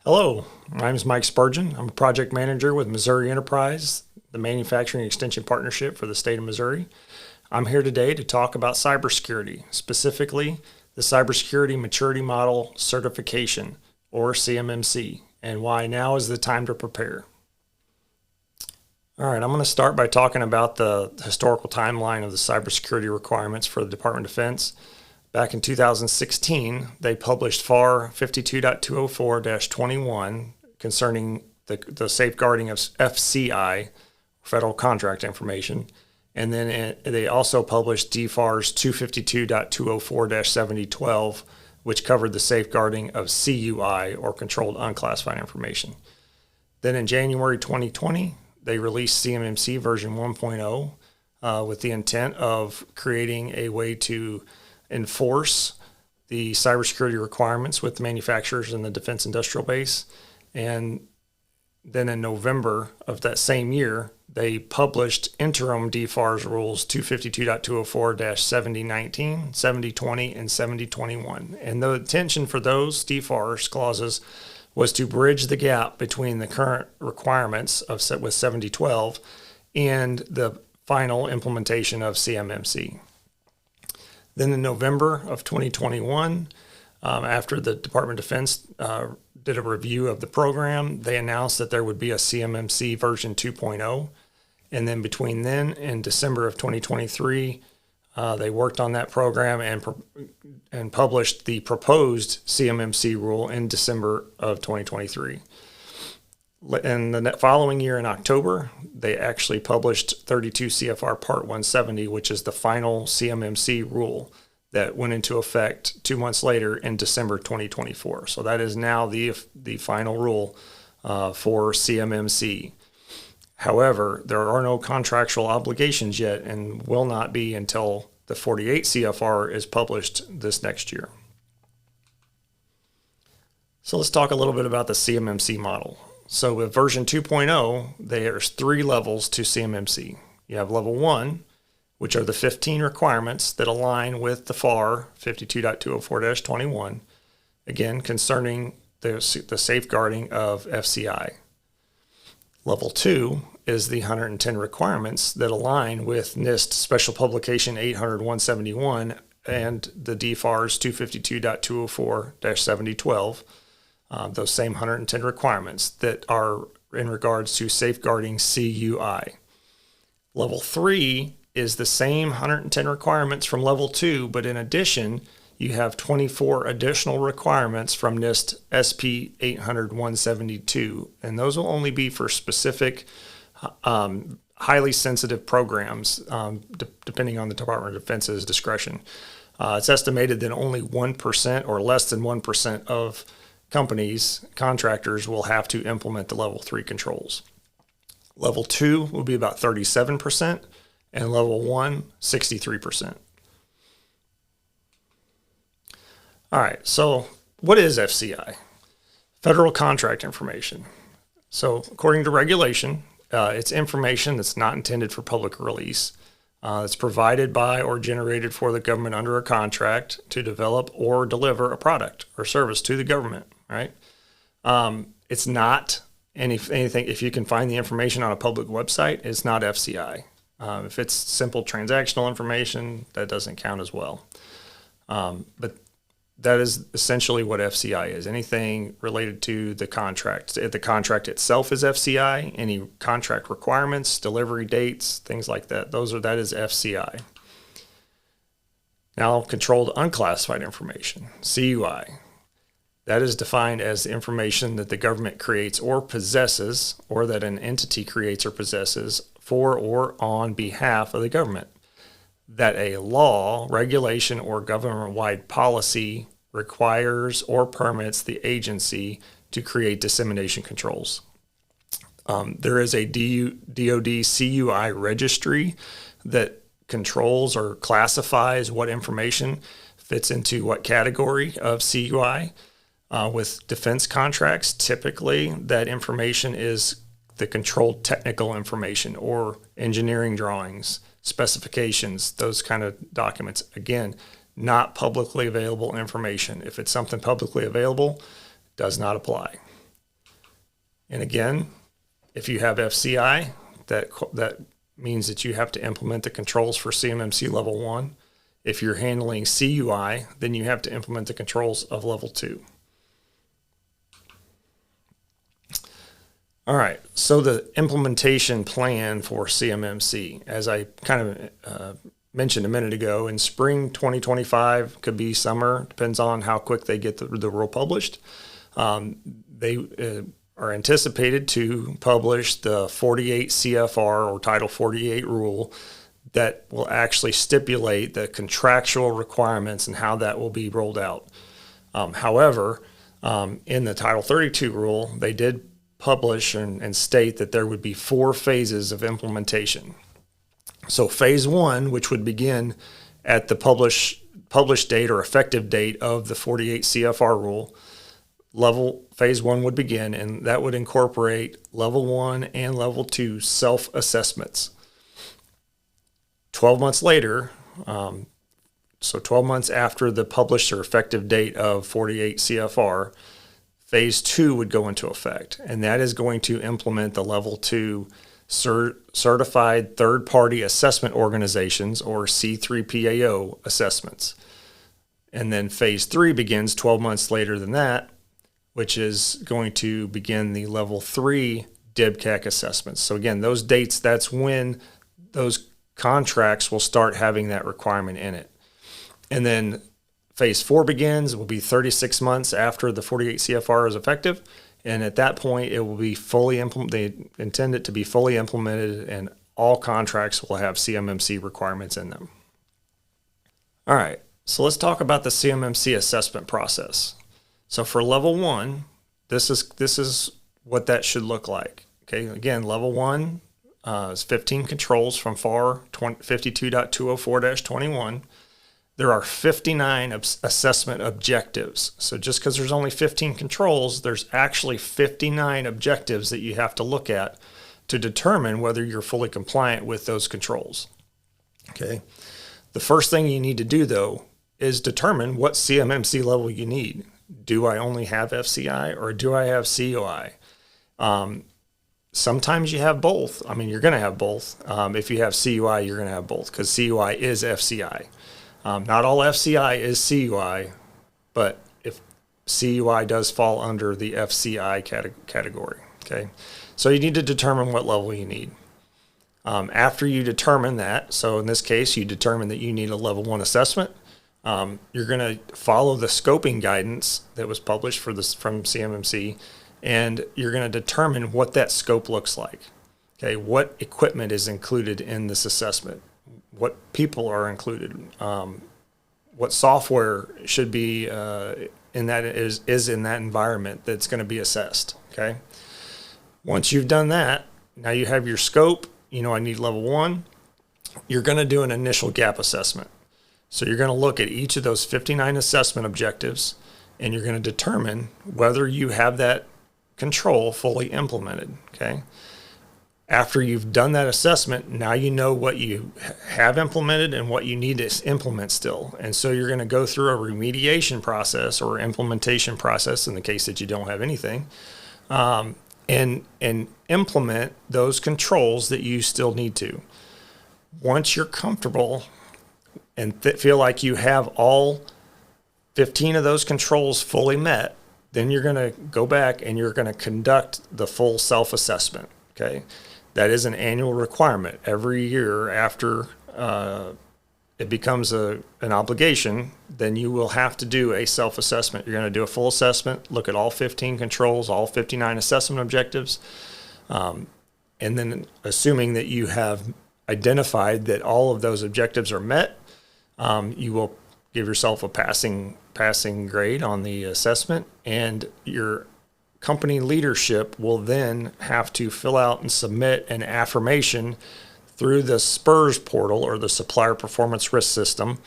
Hello, my name is Mike Spurgeon. I'm a project manager with Missouri Enterprise, the Manufacturing Extension Partnership for the state of Missouri. I'm here today to talk about cybersecurity, specifically the Cybersecurity Maturity Model Certification, or CMMC, and why now is the time to prepare. All right, I'm going to start by talking about the historical timeline of the cybersecurity requirements for the Department of Defense. Back in 2016, they published FAR 52.204-21 concerning the safeguarding of FCI, federal contract information. And then they also published DFARS 252.204-7012, which covered the safeguarding of CUI, or Controlled Unclassified Information. Then in January 2020, they released CMMC version 1.0 with the intent of creating a way to enforce the cybersecurity requirements with manufacturers in the defense industrial base. And then in November of that same year, they published interim DFARS rules 252.204-7019, 7020, and 7021. And the intention for those DFARS clauses was to bridge the gap between the current requirements with 7012 and the final implementation of CMMC. Then in November of 2021, after the Department of Defense did a review of the program, they announced that there would be a CMMC version 2.0. And then between then and December of 2023, they worked on that program and published the proposed CMMC rule in December of 2023. And the following year in October, they actually published 32 CFR Part 170, which is the final CMMC rule that went into effect 2 months later in December 2024. So that is now the final rule for CMMC. However, there are no contractual obligations yet and will not be until the 48 CFR is published this next year. So let's talk a little bit about the CMMC model. So with version 2.0, there's 3 levels to CMMC. You have level 1, which are the 15 requirements that align with the FAR 52.204-21, again, concerning the safeguarding of FCI. Level 2 is the 110 requirements that align with NIST Special Publication 800-171 and the DFARS 252.204-7012. Those same 110 requirements that are in regards to safeguarding CUI. Level 3 is the same 110 requirements from level 2, but in addition, you have 24 additional requirements from NIST SP 800-172, and those will only be for specific highly sensitive programs, depending on the Department of Defense's discretion. It's estimated that only 1% or less than 1% of companies, contractors, will have to implement the level 3 controls. Level 2 will be about 37%, and level 1, 63%. All right, so what is FCI? Federal Contract Information. So according to regulation, it's information that's not intended for public release. It's provided by or generated for the government under a contract to develop or deliver a product or service to the government, right? It's not anything, if you can find the information on a public website, it's not FCI. If it's simple transactional information, that doesn't count as well. But that is essentially what FCI is. Anything related to the contract. If the contract itself is FCI, any contract requirements, delivery dates, things like that, that is FCI. Now, Controlled Unclassified Information, CUI. That is defined as information that the government creates or possesses, or that an entity creates or possesses for or on behalf of the government, that a law, regulation, or government-wide policy requires or permits the agency to create dissemination controls. There is a DoD CUI registry that controls or classifies what information fits into what category of CUI. With defense contracts, typically that information is the controlled technical information or engineering drawings, specifications, those kind of documents. Again, not publicly available information. If it's something publicly available, does not apply. And again, if you have FCI, that means that you have to implement the controls for CMMC level 1. If you're handling CUI, then you have to implement the controls of level 2. All right, so the implementation plan for CMMC, as I kind of mentioned a minute ago, in spring 2025, could be summer, depends on how quick they get the rule published. They are anticipated to publish the 48 CFR or Title 48 rule that will actually stipulate the contractual requirements and how that will be rolled out. However, in the Title 32 rule, they did publish and state that there would be 4 phases of implementation. So phase 1, which would begin at the published date or effective date of the 48 CFR rule, phase 1 would begin, and that would incorporate level 1 and level 2 self-assessments. 12 months later, so 12 months after the published or effective date of 48 CFR, phase 2 would go into effect, and that is going to implement the level 2 certified third-party assessment organizations, or C3PAO assessments. And then phase 3 begins 12 months later than that, which is going to begin the level 3 DIBCAC assessments. So again, those dates, that's when those contracts will start having that requirement in it. And then phase 4 begins, it will be 36 months after the 48 CFR is effective. And at that point, it will be fully implemented. They intend it to be fully implemented, and all contracts will have CMMC requirements in them. All right, so let's talk about the CMMC assessment process. So for level 1, this is what that should look like. Okay, again, level 1 is 15 controls from FAR 52.204-21. There are 59 assessment objectives. So just because there's only 15 controls, there's actually 59 objectives that you have to look at to determine whether you're fully compliant with those controls. Okay. The first thing you need to do, though, is determine what CMMC level you need. Do I only have FCI or do I have CUI? Sometimes you have both. I mean, you're going to have both. If you have CUI, you're going to have both, because CUI is FCI. Not all FCI is CUI, but if CUI does fall under the FCI category. Okay, so you need to determine what level you need. After you determine that, so in this case, you determine that you need a level 1 assessment. You're going to follow the scoping guidance that was published from CMMC, and you're going to determine what that scope looks like. Okay, what equipment is included in this assessment? What people are included? What software should be in that is in that environment that's going to be assessed? Okay. Once you've done that, now you have your scope. You know, I need level 1. You're going to do an initial gap assessment. So you're going to look at each of those 59 assessment objectives, and you're going to determine whether you have that control fully implemented. Okay. After you've done that assessment, now you know what you have implemented and what you need to implement still. And so you're going to go through a remediation process or implementation process in the case that you don't have anything, and implement those controls that you still need to. Once you're comfortable and feel like you have all 15 of those controls fully met, then you're going to go back and you're going to conduct the full self-assessment. Okay. That is an annual requirement. Every year after it becomes an obligation, then you will have to do a self-assessment. You're going to do a full assessment, look at all 15 controls, all 59 assessment objectives, and then assuming that you have identified that all of those objectives are met, you will give yourself a passing grade on the assessment, and your company leadership will then have to fill out and submit an affirmation through the SPURS portal, or the Supplier Performance Risk System.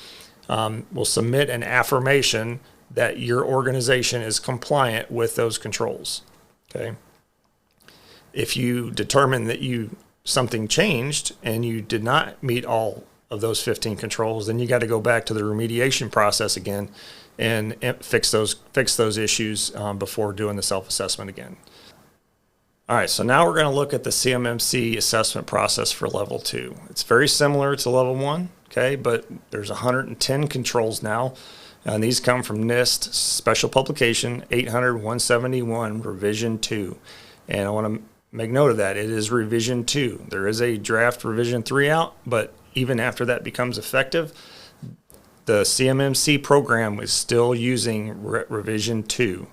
Will submit an affirmation that your organization is compliant with those controls. Okay. If you determine that something changed and you did not meet all of those 15 controls, then you got to go back to the remediation process again and fix those issues before doing the self-assessment again. All right, so now we're going to look at the CMMC assessment process for level 2. It's very similar to level 1, okay, but there's 110 controls now, and these come from NIST Special Publication 800-171 Revision 2. And I want to make note of that. It is Revision 2. There is a draft Revision 3 out, but even after that becomes effective, the CMMC program is still using Revision 2.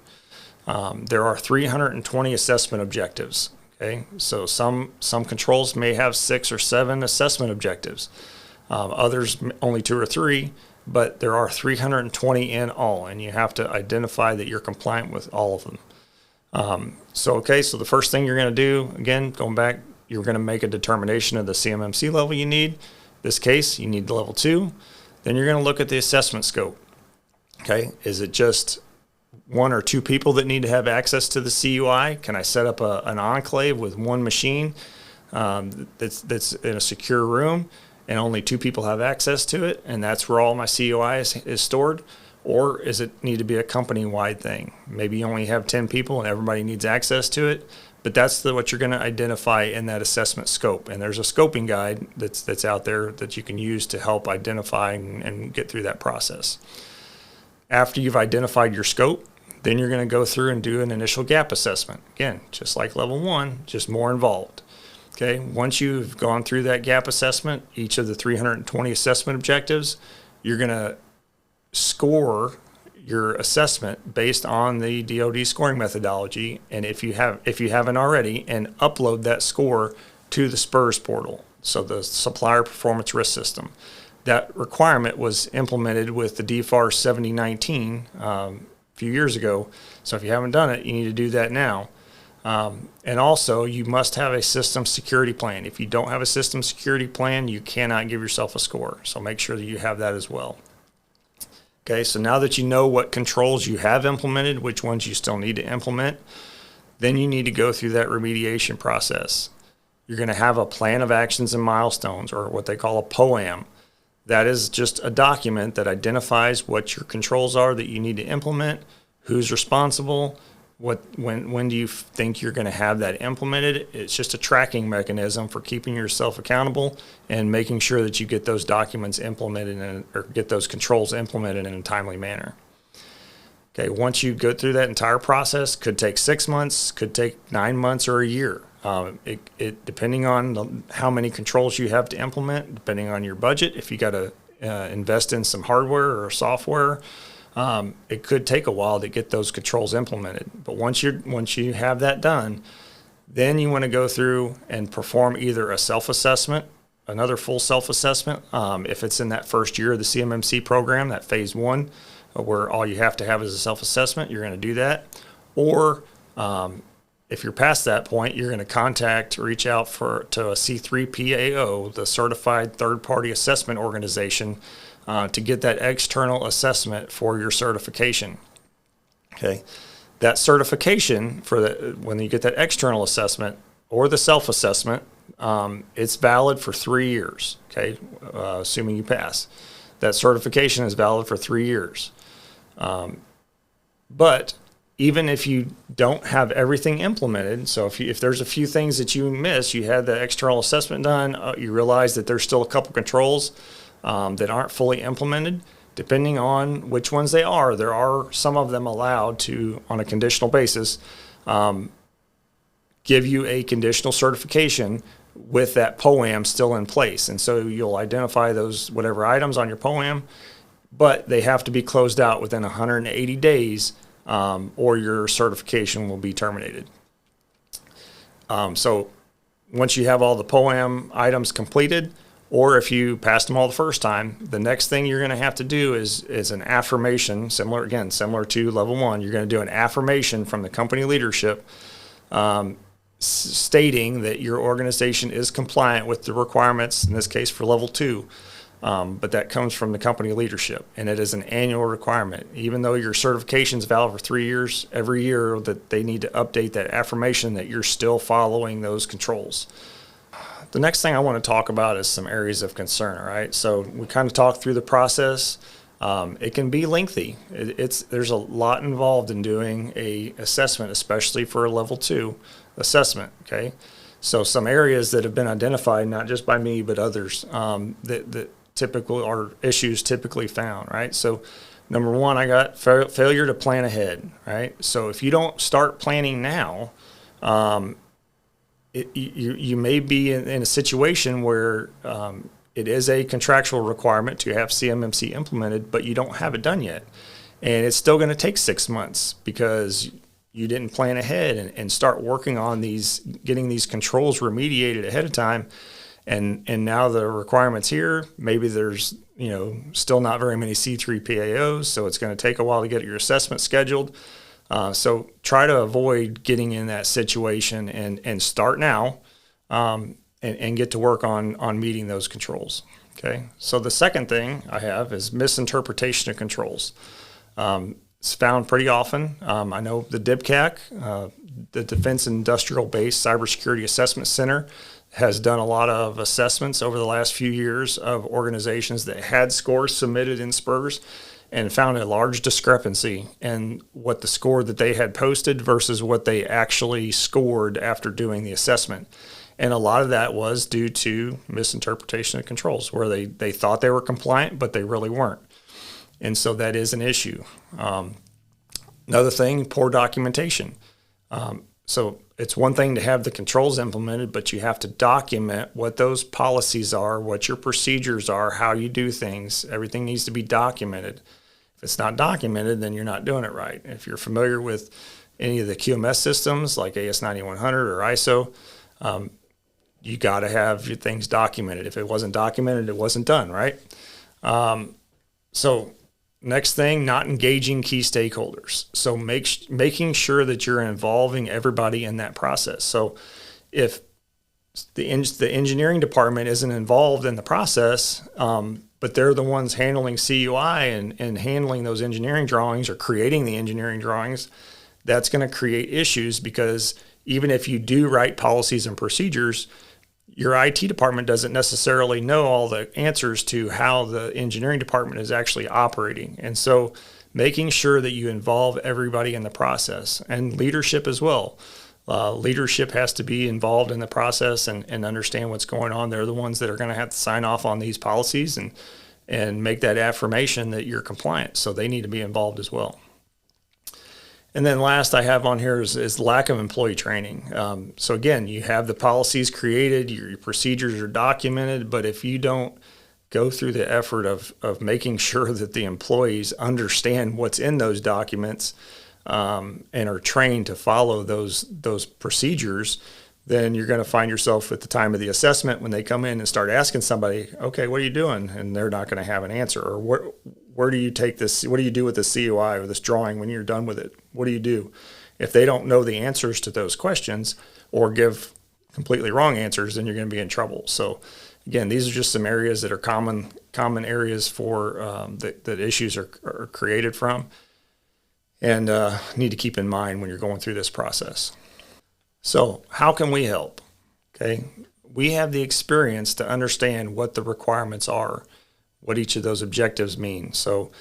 There are 320 assessment objectives. Okay, so some controls may have 6 or 7 assessment objectives. Others only 2 or 3, but there are 320 in all, and you have to identify that you're compliant with all of them. So the first thing you're going to do, again, going back, you're going to make a determination of the CMMC level you need. In this case, you need the level 2. Then you're going to look at the assessment scope. Okay, is it just 1 or 2 people that need to have access to the CUI? Can I set up an enclave with 1 machine that's in a secure room and only 2 people have access to it, and that's where all my CUI is stored? Or is it need to be a company-wide thing? Maybe you only have 10 people and everybody needs access to it, but that's what you're going to identify in that assessment scope. And there's a scoping guide that's out there that you can use to help identify and get through that process. After you've identified your scope, then you're going to go through and do an initial gap assessment. Again, just like level 1, just more involved. Okay, once you've gone through that gap assessment, each of the 320 assessment objectives, you're going to score your assessment based on the DoD scoring methodology, and if you haven't already, and upload that score to the SPURS portal, so the Supplier Performance Risk System. That requirement was implemented with the DFAR 7019 a few years ago, so if you haven't done it, you need to do that now. And also, you must have a system security plan. If you don't have a system security plan, you cannot give yourself a score, so make sure that you have that as well. Okay, so now that you know what controls you have implemented, which ones you still need to implement, then you need to go through that remediation process. You're going to have a plan of actions and milestones, or what they call a POAM. That is just a document that identifies what your controls are that you need to implement, who's responsible, when do you think you're going to have that implemented. It's just a tracking mechanism for keeping yourself accountable and making sure that you get those documents implemented or get those controls implemented in a timely manner. Okay, once you go through that entire process, could take 6 months, could take 9 months or a year. Depending on how many controls you have to implement, depending on your budget, if you got to invest in some hardware or software, it could take a while to get those controls implemented. But once you have that done, then you want to go through and perform either a self-assessment, another full self-assessment. If it's in that first year of the CMMC program, that phase 1, where all you have to have is a self-assessment, you're going to do that. Or if you're past that point, you're going to reach out to a C3PAO, the Certified Third-Party Assessment Organization, to get that external assessment for your certification. Okay, that certification when you get that external assessment or the self-assessment, it's valid for 3 years. Okay, assuming you pass, that certification is valid for 3 years. But even if you don't have everything implemented, so if there's a few things that you miss, you had the external assessment done, you realize that there's still a couple controls that aren't fully implemented, depending on which ones they are. There are some of them allowed to, on a conditional basis, give you a conditional certification with that POAM still in place. And so you'll identify those whatever items on your POAM, but they have to be closed out within 180 days or your certification will be terminated. So once you have all the POAM items completed, or if you passed them all the first time, the next thing you're going to have to do is an affirmation, similar to level 1. You're going to do an affirmation from the company leadership stating that your organization is compliant with the requirements, in this case for level 2. But that comes from the company leadership, and it is an annual requirement. Even though your certification is valid for 3 years, every year that they need to update that affirmation that you're still following those controls. The next thing I want to talk about is some areas of concern, all right? So we kind of talked through the process. It can be lengthy. There's a lot involved in doing a assessment, especially for a level 2 assessment. Okay, so some areas that have been identified, not just by me but others, that typical are issues typically found. Right. So number one, I got failure to plan ahead. Right. So if you don't start planning now, you may be in a situation where it is a contractual requirement to have CMMC implemented, but you don't have it done yet. And it's still going to take 6 months because you didn't plan ahead and start working on getting these controls remediated ahead of time. And now the requirement's here. Maybe there's, still not very many C3 PAOs, so it's going to take a while to get your assessment scheduled. So try to avoid getting in that situation and start now. And get to work on meeting those controls. Okay. So the second thing I have is misinterpretation of controls. It's found pretty often. I know the DIBCAC, the Defense Industrial Base Cybersecurity Assessment Center, has done a lot of assessments over the last few years of organizations that had scores submitted in SPURS and found a large discrepancy in what the score that they had posted versus what they actually scored after doing the assessment. And a lot of that was due to misinterpretation of controls, where they thought they were compliant, but they really weren't. And so that is an issue. Another thing, poor documentation. So it's one thing to have the controls implemented, but you have to document what those policies are, what your procedures are, how you do things. Everything needs to be documented. If it's not documented, then you're not doing it right. If you're familiar with any of the QMS systems like AS9100 or ISO, you got to have your things documented. If it wasn't documented, it wasn't done, right? So next thing, not engaging key stakeholders. So making sure that you're involving everybody in that process. So if the engineering department isn't involved in the process, but they're the ones handling CUI and handling those engineering drawings or creating the engineering drawings, that's going to create issues, because even if you do write policies and procedures, your IT department doesn't necessarily know all the answers to how the engineering department is actually operating. And so making sure that you involve everybody in the process, and leadership as well. Leadership has to be involved in the process and understand what's going on. They're the ones that are going to have to sign off on these policies and make that affirmation that you're compliant. So they need to be involved as well. And then last I have on here is lack of employee training. So again, you have the policies created, your procedures are documented, but if you don't go through the effort of making sure that the employees understand what's in those documents and are trained to follow those procedures, then you're going to find yourself at the time of the assessment when they come in and start asking somebody, okay, what are you doing? And they're not going to have an answer. Or where do you take this? What do you do with the CUI or this drawing when you're done with it? What do you do? If they don't know the answers to those questions or give completely wrong answers, then you're going to be in trouble. So again, these are just some areas that are common areas for that issues are created from, and need to keep in mind when you're going through this process. So how can we help? Okay, we have the experience to understand what the requirements are, what each of those objectives mean. So,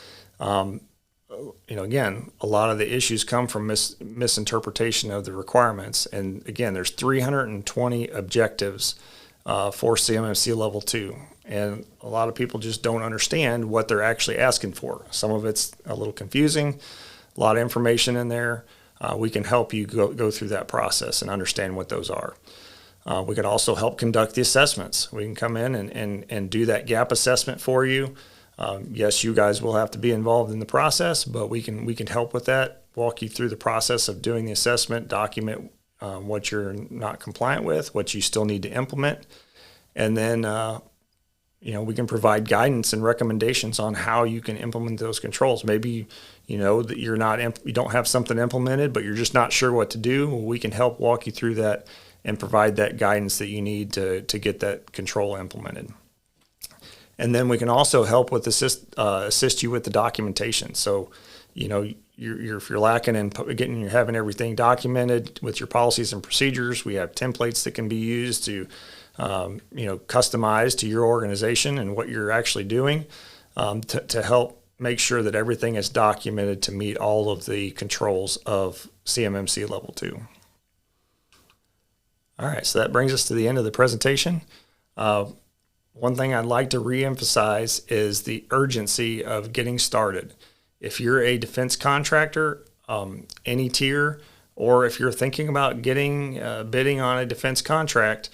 again, a lot of the issues come from misinterpretation of the requirements. And again, there's 320 objectives for CMMC Level 2. And a lot of people just don't understand what they're actually asking for. Some of it's a little confusing, a lot of information in there. We can help you go through that process and understand what those are. We can also help conduct the assessments. We can come in and do that gap assessment for you. Yes, you guys will have to be involved in the process, but we can help with that, walk you through the process of doing the assessment, document what you're not compliant with, what you still need to implement, and then we can provide guidance and recommendations on how you can implement those controls. Maybe that you don't have something implemented, but you're just not sure what to do. Well, we can help walk you through that and provide that guidance that you need to get that control implemented. And then we can also help with assist you with the documentation. So, if you're lacking in having everything documented with your policies and procedures, we have templates that can be used to, customize to your organization and what you're actually doing to help make sure that everything is documented to meet all of the controls of CMMC Level 2. All right, so that brings us to the end of the presentation. One thing I'd like to reemphasize is the urgency of getting started. If you're a defense contractor, any tier, or if you're thinking about getting bidding on a defense contract,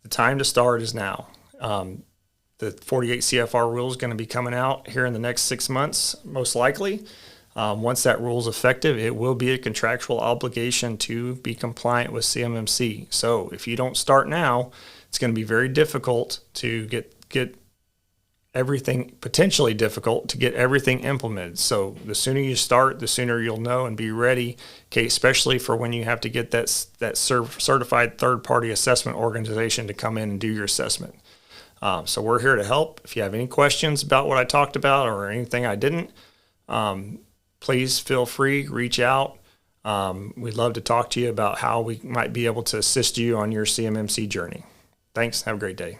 the time to start is now. The 48 CFR rule is going to be coming out here in the next 6 months, most likely. Once that rule is effective, it will be a contractual obligation to be compliant with CMMC. So if you don't start now, it's going to be very difficult to get everything, potentially difficult to get everything implemented. So the sooner you start, the sooner you'll know and be ready, okay, especially for when you have to get that certified third-party assessment organization to come in and do your assessment. So we're here to help. If you have any questions about what I talked about or anything I didn't, please feel free, reach out. We'd love to talk to you about how we might be able to assist you on your CMMC journey. Thanks. Have a great day.